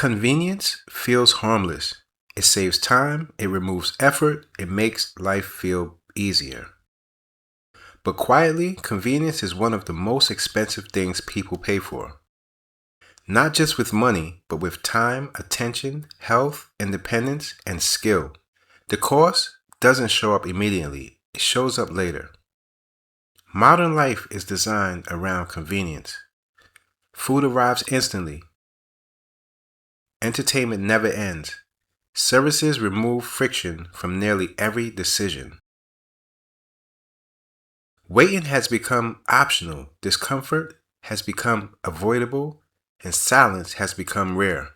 Convenience feels harmless. It saves time, it removes effort, it makes life feel easier. But quietly, convenience is one of the most expensive things people pay for. Not just with money, but with time, attention, health, independence, and skill. The cost doesn't show up immediately, it shows up later. Modern life is designed around convenience. Food arrives instantly. Entertainment never ends. Services remove friction from nearly every decision. Waiting has become optional, discomfort has become avoidable, and silence has become rare.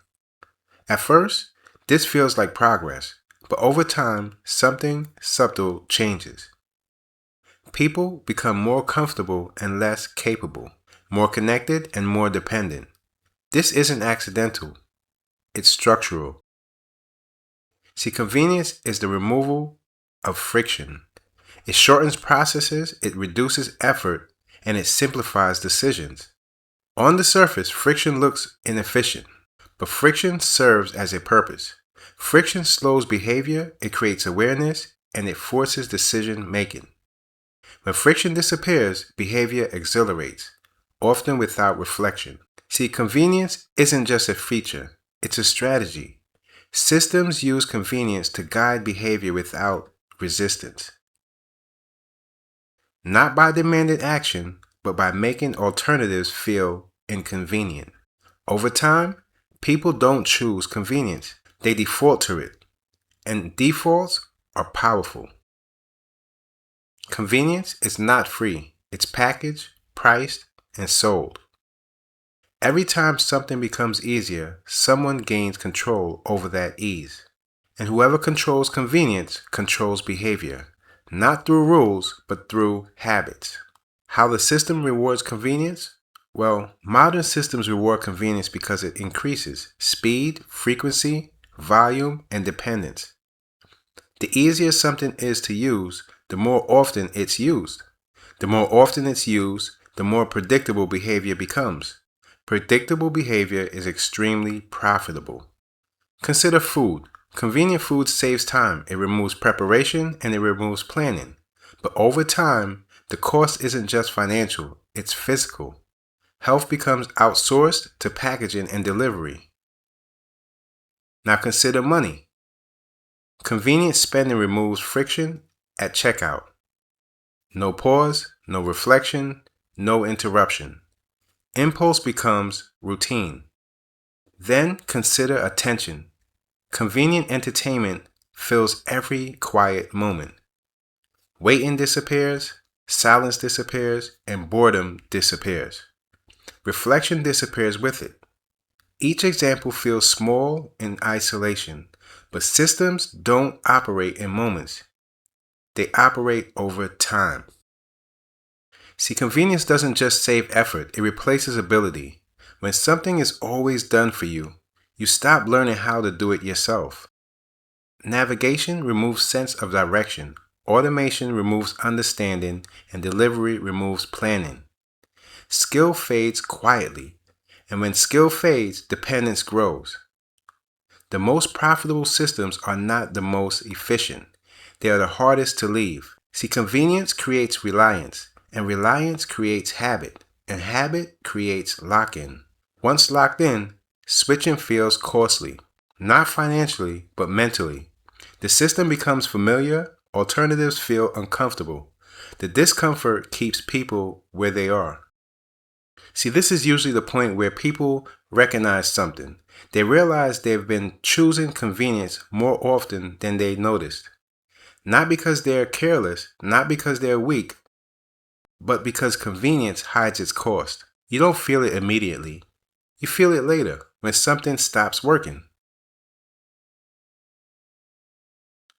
At first, this feels like progress, but over time, something subtle changes. People become more comfortable and less capable, more connected and more dependent. This isn't accidental, it's structural. See, convenience is the removal of friction. It shortens processes, it reduces effort, and it simplifies decisions. On the surface, friction looks inefficient, but friction serves as a purpose. Friction slows behavior, it creates awareness, and it forces decision making. When friction disappears, behavior accelerates, often without reflection. See, convenience isn't just a feature, it's a strategy. Systems use convenience to guide behavior without resistance. Not by demanding action, but by making alternatives feel inconvenient. Over time, people don't choose convenience, they default to it. And defaults are powerful. Convenience is not free, it's packaged, priced, and sold. Every time something becomes easier, someone gains control over that ease. And whoever controls convenience controls behavior, not through rules, but through habits. How the system rewards convenience? Well, modern systems reward convenience because it increases speed, frequency, volume, and dependence. The easier something is to use, the more often it's used. The more often it's used, the more predictable behavior becomes. Predictable behavior is extremely profitable. Consider food. Convenient food saves time, it removes preparation, and it removes planning. But over time, the cost isn't just financial, it's physical. Health becomes outsourced to packaging and delivery. Now consider money. Convenient spending removes friction at checkout. No pause, no reflection, no interruption. Impulse becomes routine. Then consider attention. Convenient entertainment fills every quiet moment. Waiting disappears, silence disappears, and boredom disappears. Reflection disappears with it. Each example feels small in isolation, but systems don't operate in moments. They operate over time. See, convenience doesn't just save effort, it replaces ability. When something is always done for you, you stop learning how to do it yourself. Navigation removes sense of direction, automation removes understanding, and delivery removes planning. Skill fades quietly, and when skill fades, dependence grows. The most profitable systems are not the most efficient. They are the hardest to leave. See, convenience creates reliance, and reliance creates habit, and habit creates lock-in. Once locked in, switching feels costly, not financially, but mentally. The system becomes familiar, alternatives feel uncomfortable. The discomfort keeps people where they are. See, this is usually the point where people recognize something. They realize they've been choosing convenience more often than they noticed. Not because they're careless, not because they're weak, but because convenience hides its cost. You don't feel it immediately. You feel it later, when something stops working.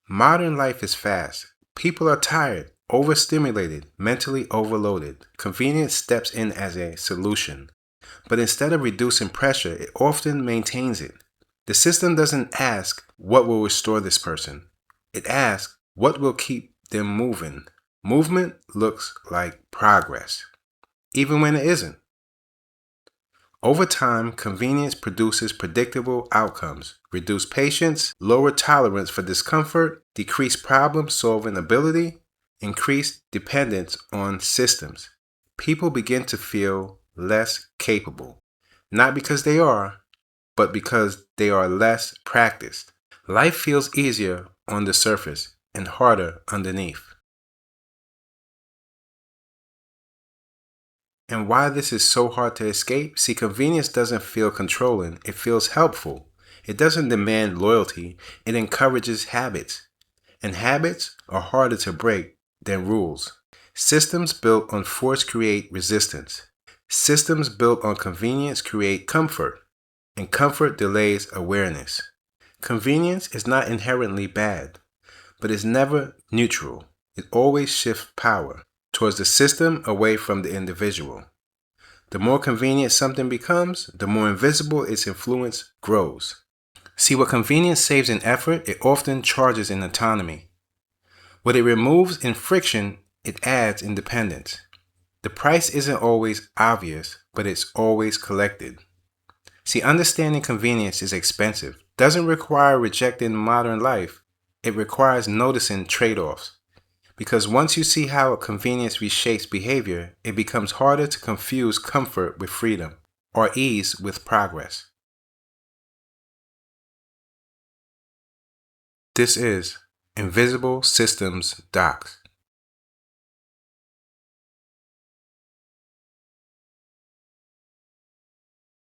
Modern life is fast. People are tired, overstimulated, mentally overloaded. Convenience steps in as a solution. But instead of reducing pressure, it often maintains it. The system doesn't ask, what will restore this person? It asks, what will keep them moving? Movement looks like progress, even when it isn't. Over time, convenience produces predictable outcomes: reduced patience, lower tolerance for discomfort, decreased problem-solving ability, increased dependence on systems. People begin to feel less capable, not because they are, but because they are less practiced. Life feels easier on the surface and harder underneath. And why this is so hard to escape? See, convenience doesn't feel controlling, it feels helpful. It doesn't demand loyalty, it encourages habits. And habits are harder to break than rules. Systems built on force create resistance. Systems built on convenience create comfort, and comfort delays awareness. Convenience is not inherently bad, but it's never neutral. It always shifts power towards the system away from the individual. The more convenient something becomes, the more invisible its influence grows. See, what convenience saves in effort, it often charges in autonomy. What it removes in friction, it adds in dependence. The price isn't always obvious, but it's always collected. See, understanding convenience is expensive. Doesn't require rejecting modern life. It requires noticing trade-offs. Because once you see how convenience reshapes behavior, it becomes harder to confuse comfort with freedom or ease with progress. This is Invisible Systems Docs.